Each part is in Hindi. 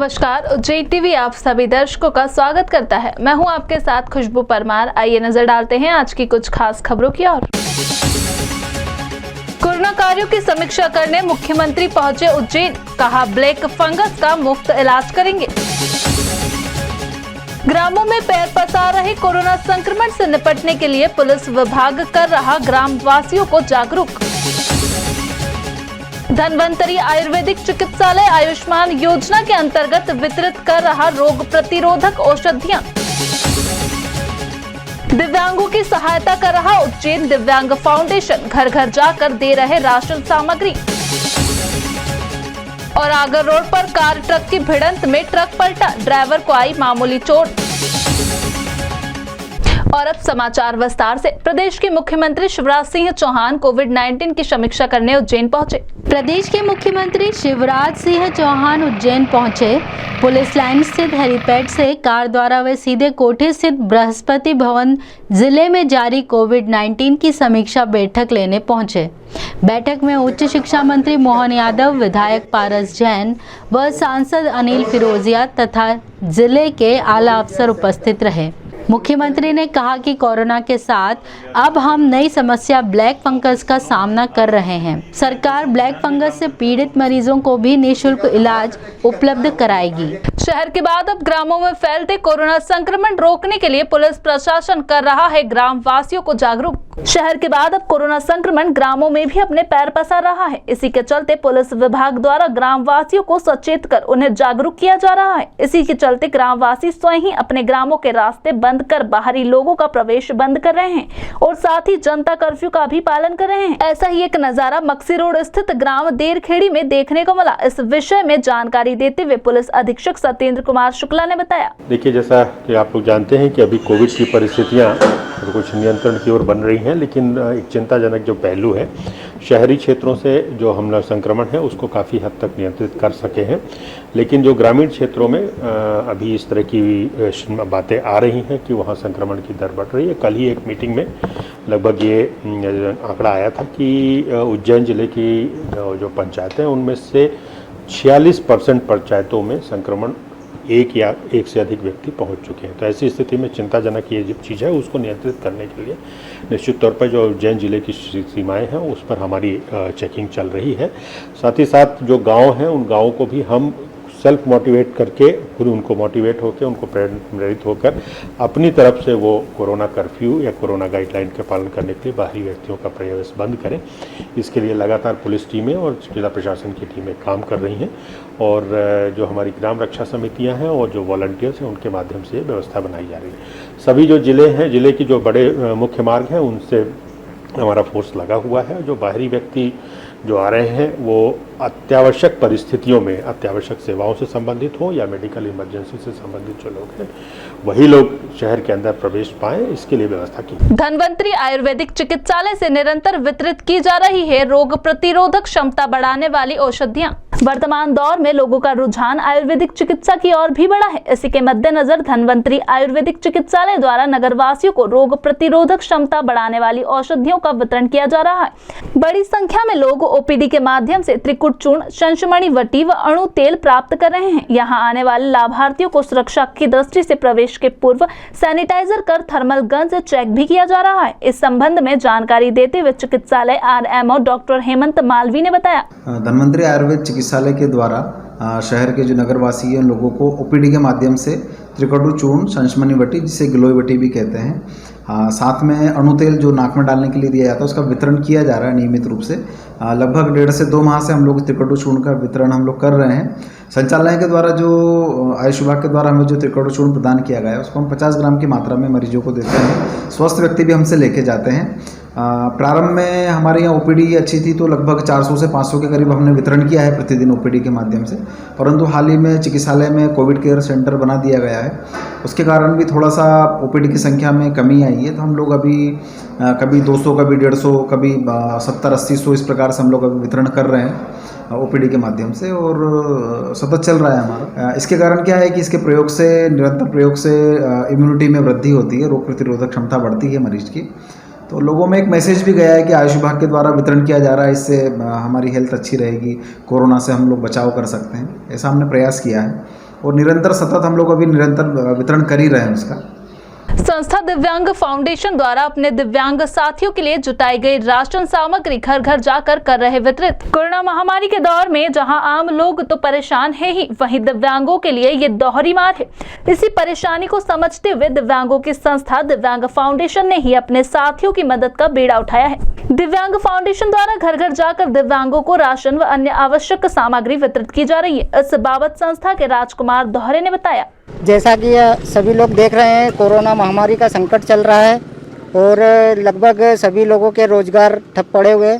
नमस्कार, उज्जैन टीवी आप सभी दर्शकों का स्वागत करता है। मैं हूं आपके साथ खुशबू परमार। आइए नजर डालते हैं आज की कुछ खास खबरों की ओर। कोरोना कार्यों की समीक्षा करने मुख्यमंत्री पहुंचे उज्जैन, कहा ब्लैक फंगस का मुफ्त इलाज करेंगे। ग्रामों में पैर पसार रहे कोरोना संक्रमण से निपटने के लिए पुलिस विभाग कर रहा ग्राम वासियों को जागरूक। धन्वंतरी आयुर्वेदिक चिकित्सालय आयुष्मान योजना के अंतर्गत वितरित कर रहा रोग प्रतिरोधक औषधियां। दिव्यांगों की सहायता कर रहा उज्जैन दिव्यांग फाउंडेशन, घर घर जाकर दे रहे राशन सामग्री। और आगर रोड पर कार ट्रक की भिड़ंत में ट्रक पलटा, ड्राइवर को आई मामूली चोट। और अब समाचार विस्तार से। प्रदेश के मुख्यमंत्री शिवराज सिंह चौहान कोविड-19 की समीक्षा करने उज्जैन पहुंचे। प्रदेश के मुख्यमंत्री शिवराज सिंह चौहान उज्जैन पहुंचे। पुलिस लाइन स्थित हेलीपैड से कार द्वारा वे सीधे कोठी स्थित बृहस्पति भवन जिले में जारी कोविड-19 की समीक्षा बैठक लेने पहुंचे। बैठक में उच्च शिक्षा मंत्री मोहन यादव, विधायक पारस जैन व सांसद अनिल फिरोजिया तथा जिले के आला अफसर उपस्थित रहे। मुख्यमंत्री ने कहा कि कोरोना के साथ अब हम नई समस्या ब्लैक फंगस का सामना कर रहे हैं। सरकार ब्लैक फंगस से पीड़ित मरीजों को भी निःशुल्क इलाज उपलब्ध कराएगी। शहर के बाद अब ग्रामों में फैलते कोरोना संक्रमण रोकने के लिए पुलिस प्रशासन कर रहा है ग्राम वासियों को जागरूक। शहर के बाद अब कोरोना संक्रमण ग्रामों में भी अपने पैर पसार रहा है। इसी के चलते पुलिस विभाग द्वारा ग्राम वासियों को सचेत कर उन्हें जागरूक किया जा रहा है। इसी के चलते ग्राम वासी स्वयं ही अपने ग्रामों के रास्ते बंद कर बाहरी लोगों का प्रवेश बंद कर रहे हैं और साथ ही जनता कर्फ्यू का भी पालन कर रहे हैं। ऐसा ही एक नजारा मक्सी रोड स्थित ग्राम देरखेड़ी में देखने को मिला। इस विषय में जानकारी देते हुए पुलिस अधीक्षक सत्येंद्र कुमार शुक्ला ने बताया। देखिए, जैसा कि आप लोग जानते हैं कि अभी कोविड की परिस्थितियां कुछ नियंत्रण की ओर बन रही हैं, लेकिन एक चिंताजनक जो पहलू है, शहरी क्षेत्रों से जो हमला संक्रमण है उसको काफ़ी हद तक नियंत्रित कर सके हैं, लेकिन जो ग्रामीण क्षेत्रों में अभी इस तरह की बातें आ रही हैं कि वहाँ संक्रमण की दर बढ़ रही है। कल ही एक मीटिंग में लगभग ये आंकड़ा आया था कि उज्जैन जिले की जो पंचायतें हैं उनमें से 46% पंचायतों में संक्रमण एक या एक से अधिक व्यक्ति पहुंच चुके हैं। तो ऐसी स्थिति में चिंताजनक ये जो चीज़ है उसको नियंत्रित करने के लिए निश्चित तौर पर जो उज्जैन जिले की सीमाएं हैं उस पर हमारी चेकिंग चल रही है। साथ ही साथ जो गांव हैं उन गांवों को भी हम सेल्फ मोटिवेट करके, खुद उनको मोटिवेट होकर, उनको प्रेरित होकर अपनी तरफ से वो कोरोना कर्फ्यू या कोरोना गाइडलाइन के पालन करने के लिए बाहरी व्यक्तियों का प्रवेश बंद करें। इसके लिए लगातार पुलिस टीमें और जिला प्रशासन की टीमें काम कर रही हैं और जो हमारी ग्राम रक्षा समितियां हैं और जो वॉलंटियर्स हैं उनके माध्यम से व्यवस्था बनाई जा रही है। सभी जो जिले हैं, जिले की जो बड़े मुख्य मार्ग हैं उनसे हमारा फोर्स लगा हुआ है। जो बाहरी व्यक्ति जो आ रहे हैं वो अत्यावश्यक परिस्थितियों में, अत्यावश्यक सेवाओं से संबंधित हो या मेडिकल इमरजेंसी से संबंधित जो लोग हैं वही लोग शहर के अंदर प्रवेश पाएं, इसके लिए व्यवस्था की। धन्वंतरी आयुर्वेदिक चिकित्सालय से निरंतर वितरित की जा रही है रोग प्रतिरोधक क्षमता बढ़ाने वाली औषधियां। वर्तमान दौर में लोगों का रुझान आयुर्वेदिक चिकित्सा की ओर भी बढ़ा है। इसी के मद्देनजर धन्वंतरी आयुर्वेदिक चिकित्सालय द्वारा नगरवासियों को रोग प्रतिरोधक क्षमता बढ़ाने वाली औषधियों का वितरण किया जा रहा है। बड़ी संख्या में लोग ओपीडी के माध्यम से त्रिकुट चूर्ण, शंशमणि वटी व अणु तेल प्राप्त कर रहे हैं। यहाँ आने वाले लाभार्थियों को सुरक्षा की दृष्टि से प्रवेश के पूर्व सैनिटाइजर कर थर्मल गन से चेक भी किया जा रहा है। इस संबंध में जानकारी देते हुए चिकित्सालय RMO डॉक्टर हेमंत मालवी ने बताया। धन्वंतरी आयुर्वेद चिकित्सालय के द्वारा शहर के जो नगरवासी हैं लोगों को ओपीडी के माध्यम से त्रिकटु चूर्ण, शंशमणि वटी जिसे गिलोय वटी भी कहते हैं, साथ में अणु तेल जो नाक में डालने के लिए दिया जाता है उसका वितरण किया जा रहा है नियमित रूप से। लगभग 1.5 से 2 माह से हम लोग त्रिकटु चूर्ण का वितरण हम लोग कर रहे हैं। संचालय के द्वारा जो आयुष विभाग के द्वारा हमें जो त्रिकटु चूर्ण प्रदान किया गया है उसको हम 50 ग्राम की मात्रा में मरीजों को देते हैं। स्वस्थ व्यक्ति भी हमसे लेके जाते हैं। प्रारंभ में हमारे यहाँ ओपीडी अच्छी थी तो लगभग 400 से 500 के करीब हमने वितरण किया है प्रतिदिन ओपीडी के माध्यम से, परंतु हाल ही में चिकित्सालय में कोविड केयर सेंटर बना दिया गया है। उसके कारण भी थोड़ा सा ओपीडी की संख्या में कमी आई है। तो हम लोग अभी कभी 200, कभी 150, कभी 70-80-100 इस प्रकार से हम लोग अभी वितरण कर रहे हैं ओपीडी के माध्यम से और सतत चल रहा है हमारा। इसके कारण क्या है कि इसके प्रयोग से, निरंतर प्रयोग से इम्यूनिटी में वृद्धि होती है, रोग प्रतिरोधक क्षमता बढ़ती है मरीज की। तो लोगों में एक मैसेज भी गया है कि आयुष विभाग के द्वारा वितरण किया जा रहा है, इससे हमारी हेल्थ अच्छी रहेगी, कोरोना से हम लोग बचाव कर सकते हैं, ऐसा हमने प्रयास किया है। और निरंतर सतत हम लोग अभी निरंतर वितरण कर ही रहे हैं उसका। संस्था दिव्यांग फाउंडेशन द्वारा अपने दिव्यांग साथियों के लिए जुटाई गई राशन सामग्री घर घर जाकर कर रहे वितरित। कोरोना महामारी के दौर में जहां आम लोग तो परेशान है ही, वहीं दिव्यांगों के लिए ये दोहरी मार है। इसी परेशानी को समझते हुए दिव्यांगों की संस्था दिव्यांग फाउंडेशन ने ही अपने साथियों की मदद का बीड़ा उठाया है। दिव्यांग फाउंडेशन द्वारा घर घर जाकर दिव्यांगों को राशन व अन्य आवश्यक सामग्री वितरित की जा रही है। इस बाबत संस्था के राजकुमार दोहरे ने बताया। जैसा कि सभी लोग देख रहे हैं, कोरोना महामारी का संकट चल रहा है और लगभग सभी लोगों के रोजगार ठप पड़े हुए।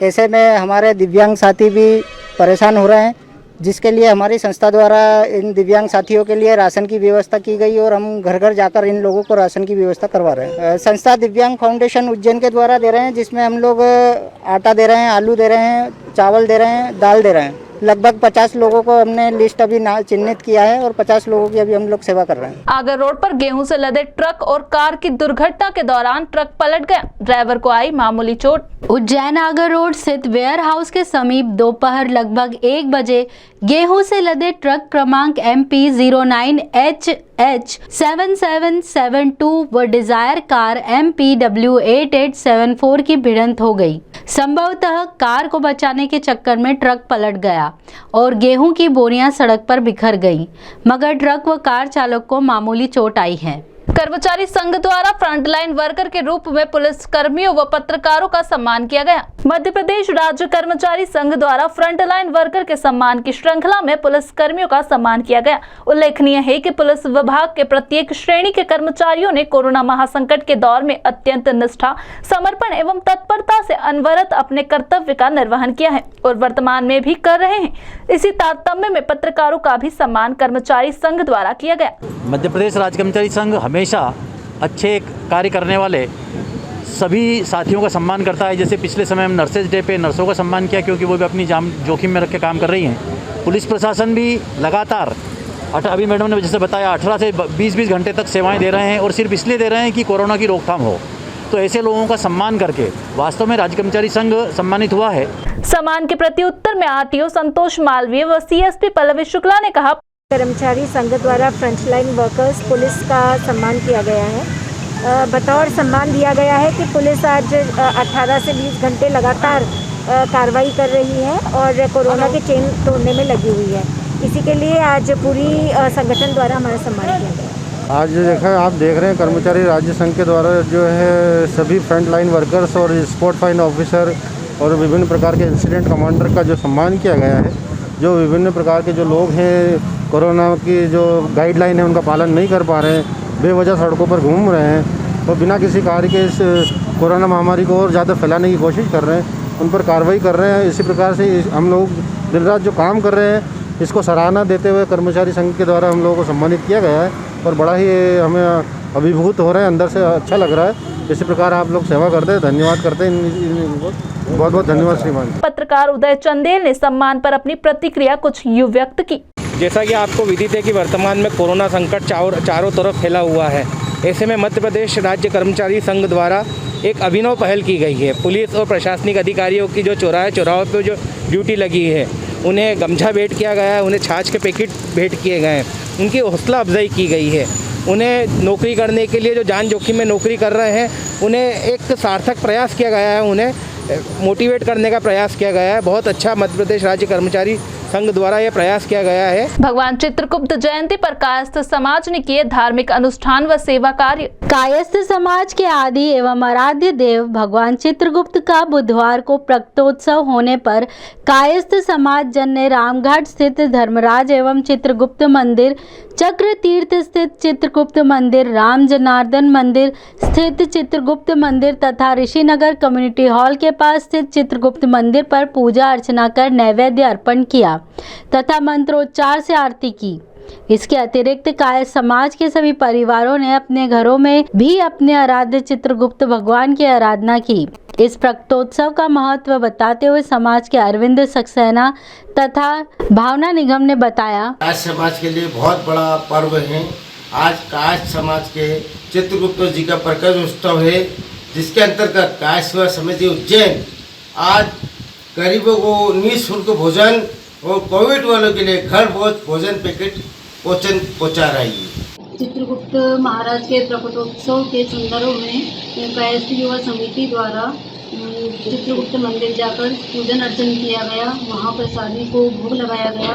ऐसे में हमारे दिव्यांग साथी भी परेशान हो रहे हैं, जिसके लिए हमारी संस्था द्वारा इन दिव्यांग साथियों के लिए राशन की व्यवस्था की गई और हम घर घर जाकर इन लोगों को राशन की व्यवस्था करवा रहे हैं। संस्था दिव्यांग फाउंडेशन उज्जैन के द्वारा दे रहे हैं, जिसमें हम लोग आटा दे रहे हैं, आलू दे रहे हैं, चावल दे रहे हैं, दाल दे रहे हैं। लगभग 50 लोगों को हमने लिस्ट अभी चिन्हित किया है और 50 लोगों की अभी हम लोग सेवा कर रहे हैं। आगर रोड पर गेहूं से लदे ट्रक और कार की दुर्घटना के दौरान ट्रक पलट गया, ड्राइवर को आई मामूली चोट। उज्जैन आगर रोड स्थित वेयर हाउस के समीप दोपहर लगभग 1 बजे गेहूं से लदे ट्रक क्रमांक MP 09HH 7772 व डिजायर कार MPW 8874 की भिड़ंत हो गई। संभवतः कार को बचाने के चक्कर में ट्रक पलट गया और गेहूं की बोरियां सड़क पर बिखर गईं, मगर ट्रक व कार चालक को मामूली चोट आई है। कर्मचारी संघ द्वारा फ्रंटलाइन वर्कर के रूप में पुलिस कर्मियों व पत्रकारों का सम्मान किया गया। मध्य प्रदेश राज्य कर्मचारी संघ द्वारा फ्रंटलाइन वर्कर के सम्मान की श्रृंखला में पुलिस कर्मियों का सम्मान किया गया। उल्लेखनीय है कि पुलिस विभाग के प्रत्येक श्रेणी के कर्मचारियों ने कोरोना महासंकट के दौर में अत्यंत निष्ठा, समर्पण एवं तत्परता से अनवरत अपने कर्तव्य का निर्वहन किया है और वर्तमान में भी कर रहे हैं। इसी तारतम्य में पत्रकारों का भी सम्मान कर्मचारी संघ द्वारा किया गया। मध्य प्रदेश राज्य कर्मचारी संघ हमेशा अच्छे कार्य करने वाले सभी साथियों का सम्मान करता है। जैसे पिछले समय हम नर्सेज डे पे नर्सों का सम्मान किया, क्योंकि वो भी अपनी जान जोखिम में रख के काम कर रही हैं। पुलिस प्रशासन भी लगातार अभी मैडम ने जैसे बताया 18 से 20 घंटे तक सेवाएं दे रहे हैं और सिर्फ इसलिए दे रहे हैं कि कोरोना की रोकथाम हो। तो ऐसे लोगों का सम्मान करके वास्तव में राज्य कर्मचारी संघ सम्मानित हुआ है। सम्मान के प्रति उत्तर में RTO संतोष मालवीय व CSP पल्लवी शुक्ला ने कहा, कर्मचारी संघ द्वारा फ्रंटलाइन वर्कर्स पुलिस का सम्मान किया गया है। बतौर सम्मान दिया गया है कि पुलिस आज 18 से 20 घंटे लगातार कार्रवाई कर रही है और कोरोना के चेन तोड़ने में लगी हुई है। इसी के लिए आज पूरी संगठन द्वारा हमारा सम्मान किया गया। आज देखा आप देख रहे हैं कर्मचारी राज्य संघ के द्वारा जो है सभी फ्रंटलाइन वर्कर्स और स्पोर्ट फाइन ऑफिसर और विभिन्न प्रकार के इंसिडेंट कमांडर का जो सम्मान किया गया है। जो विभिन्न प्रकार के जो लोग हैं कोरोना की जो गाइडलाइन है उनका पालन नहीं कर पा रहे हैं, बेवजह सड़कों पर घूम रहे हैं और बिना किसी कार्य के इस कोरोना महामारी को और ज़्यादा फैलाने की कोशिश कर रहे हैं, उन पर कार्रवाई कर रहे हैं। इसी प्रकार से हम लोग दिन रात जो काम कर रहे हैं, इसको सराहना देते हुए कर्मचारी संघ के द्वारा हम लोगों को सम्मानित किया गया है और बड़ा ही हमें अभिभूत हो रहे हैं, अंदर से अच्छा लग रहा है। इसी प्रकार आप लोग सेवा करते हैं, धन्यवाद करते हैं, बहुत बहुत धन्यवाद श्रीमान। पत्रकार उदय चंदेल ने सम्मान पर अपनी प्रतिक्रिया कुछ यूं व्यक्त की। जैसा कि आपको विदित है कि वर्तमान में कोरोना संकट चारों तरफ फैला हुआ है। ऐसे में मध्य प्रदेश राज्य कर्मचारी संघ द्वारा एक अभिनव पहल की गई है। पुलिस और प्रशासनिक अधिकारियों की जो चौराहों पर जो ड्यूटी लगी है, उन्हें गमछा भेंट किया गया है, उन्हें छाछ के पैकेट भेंट किए गए हैं, उनकी हौसला अफजाई की गई है। उन्हें नौकरी करने के लिए जो जान जोखिम में नौकरी कर रहे हैं, उन्हें एक सार्थक प्रयास किया गया है, उन्हें मोटिवेट करने का प्रयास किया गया है। बहुत अच्छा मध्य प्रदेश राज्य कर्मचारी संघ द्वारा यह प्रयास किया गया है। भगवान चित्रगुप्त जयंती पर कायस्थ समाज ने किए धार्मिक अनुष्ठान व सेवा कार्य। कायस्थ समाज के आदि एवं आराध्य देव भगवान चित्रगुप्त का बुधवार को प्रकटोत्सव होने पर कायस्थ समाज जन ने रामघाट स्थित धर्मराज एवं चित्रगुप्त मंदिर, चक्र तीर्थ स्थित चित्रगुप्त मंदिर, राम जनार्दन मंदिर स्थित चित्रगुप्त मंदिर तथा ऋषिनगर कम्युनिटी हॉल के पास स्थित चित्रगुप्त मंदिर पर पूजा अर्चना कर नैवेद्य अर्पण किया तथा मंत्रोच्चार से आरती की। इसके अतिरिक्त कायस्थ समाज के सभी परिवारों ने अपने घरों में भी अपने आराध्य चित्रगुप्त भगवान की आराधना की। इस प्रकटोत्सव का महत्व बताते हुए समाज के अरविंद सक्सेना तथा भावना निगम ने बताया, कायस्थ समाज के लिए बहुत बड़ा पर्व है। आज कायस्थ समाज के चित्रगुप्त जी का प्रकट उत्सव है, जिसके अंतर्गत कायस्थ समिति उज्जैन आज गरीबों को निःशुल्क भोजन और कोविड वालों के लिए घर भोजन पैकेट पोषण पहुँचा रही है। चित्रगुप्त महाराज के प्रकटोत्सव के संदर्भ में कायस्थ युवा समिति द्वारा चित्रगुप्त मंदिर जाकर पूजन अर्चन किया गया। वहाँ प्रसादी को भोग लगाया गया,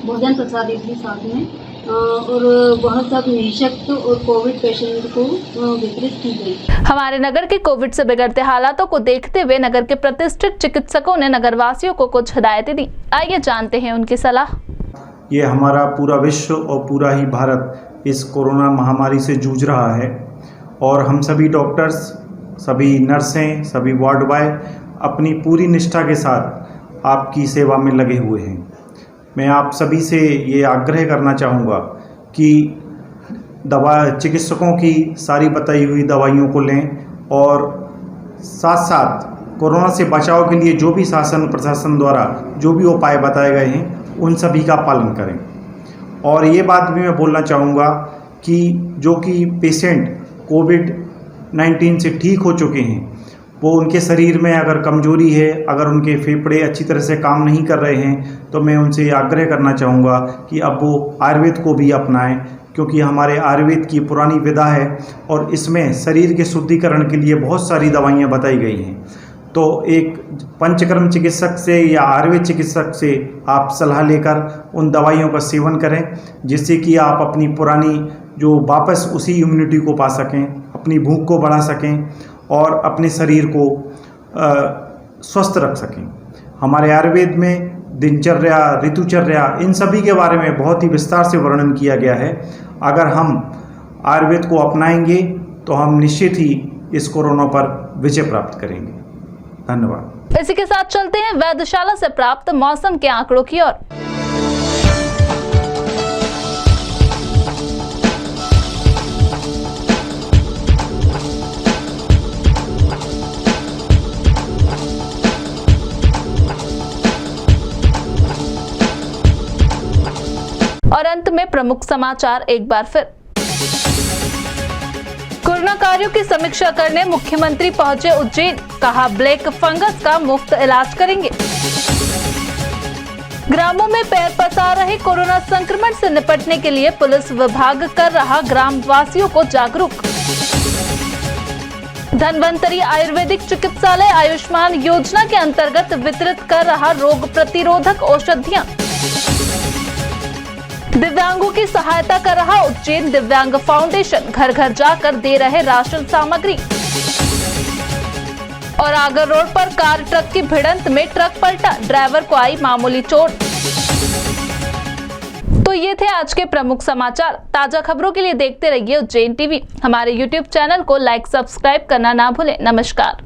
भोजन प्रसादी थी साथ में, और वह सब निःशक्त और कोविड पेशेंट को वितरित की गई। हमारे नगर के कोविड से बिगड़ते हालातों को देखते हुए नगर के प्रतिष्ठित चिकित्सकों ने नगरवासियों को कुछ हिदायतें दी। आइए जानते हैं उनकी सलाह। ये हमारा पूरा विश्व और पूरा ही भारत इस कोरोना महामारी से जूझ रहा है और हम सभी डॉक्टर्स, सभी नर्सें, सभी वार्ड बॉय अपनी पूरी निष्ठा के साथ आपकी सेवा में लगे हुए हैं। मैं आप सभी से ये आग्रह करना चाहूँगा कि चिकित्सकों की सारी बताई हुई दवाइयों को लें और साथ साथ कोरोना से बचाव के लिए जो भी शासन प्रशासन द्वारा जो भी उपाय बताए गए हैं उन सभी का पालन करें। और ये बात भी मैं बोलना चाहूँगा कि जो कि पेशेंट कोविड-19 से ठीक हो चुके हैं, वो उनके शरीर में अगर कमजोरी है, अगर उनके फेफड़े अच्छी तरह से काम नहीं कर रहे हैं, तो मैं उनसे आग्रह करना चाहूँगा कि अब वो आयुर्वेद को भी अपनाएं, क्योंकि हमारे आयुर्वेद की पुरानी विधा है और इसमें शरीर के शुद्धिकरण के लिए बहुत सारी दवाइयाँ बताई गई हैं। तो एक पंचकर्म चिकित्सक से या आयुर्वेद चिकित्सक से आप सलाह लेकर उन दवाइयों का सेवन करें, जिससे कि आप अपनी पुरानी जो वापस उसी इम्यूनिटी को पा सकें, अपनी भूख को बढ़ा सकें और अपने शरीर को स्वस्थ रख सकें। हमारे आयुर्वेद में दिनचर्या, ऋतुचर्या, इन सभी के बारे में बहुत ही विस्तार से वर्णन किया गया है। अगर हम आयुर्वेद को अपनाएंगे तो हम निश्चित ही इस कोरोना पर विजय प्राप्त करेंगे। धन्यवाद। इसी के साथ चलते हैं वेधशाला से प्राप्त मौसम के आंकड़ों की ओर। और अंत में प्रमुख समाचार एक बार फिर। कोरोना कार्यों की समीक्षा करने मुख्यमंत्री पहुंचे उज्जैन, कहा ब्लैक फंगस का मुफ्त इलाज करेंगे। ग्रामों में पैर पसार रहे कोरोना संक्रमण से निपटने के लिए पुलिस विभाग कर रहा ग्रामवासियों को जागरूक। धनवंतरी आयुर्वेदिक चिकित्सालय आयुष्मान योजना के अंतर्गत वितरित कर रहा रोग प्रतिरोधक औषधियां। दिव्यांगों की सहायता कर रहा उज्जैन दिव्यांग फाउंडेशन, घर घर जाकर दे रहे राशन सामग्री। और आगर रोड पर कार ट्रक की भिड़ंत में ट्रक पलटा, ड्राइवर को आई मामूली चोट। तो ये थे आज के प्रमुख समाचार। ताजा खबरों के लिए देखते रहिए उज्जैन टीवी। हमारे YouTube चैनल को लाइक, सब्सक्राइब करना ना भूलें। नमस्कार।